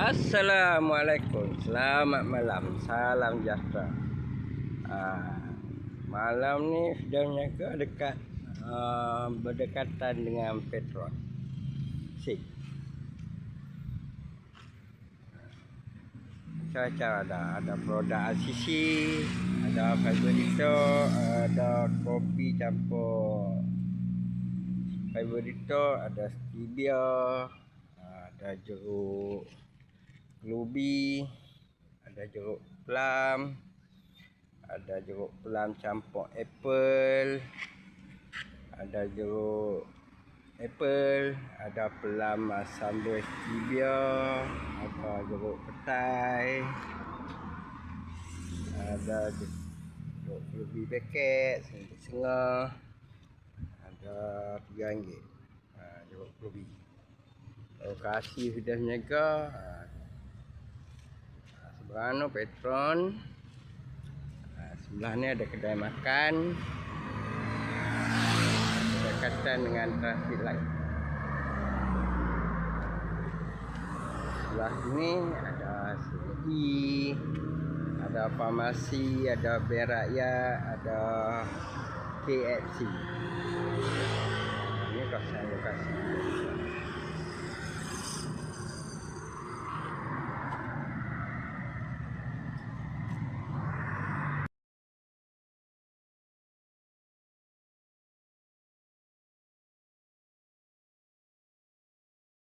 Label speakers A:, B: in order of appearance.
A: Assalamualaikum, selamat malam, salam sejahtera. Malam ni sudah menjaga dekat berdekatan dengan Petron. Sik. Macam-macam ada produk RCC, ada Favorito, ada kopi campur Favorito, ada stevia, ada jeruk lubi, ada jeruk plum, ada jeruk plum campur apple, ada jeruk apple, ada plum sambal stevia, ada jeruk petai, ada jeruk lubi paket setengah, ada RM3 jeruk lubi. Lokasi sudah menjaga. Sebelah ni Petron. Sebelah ni ada kedai makan. Berdekatan dengan traffic light. Sebelah ni ada CI, ada farmasi, ada Berakyat, ada KFC. Ini kawasan lokasi.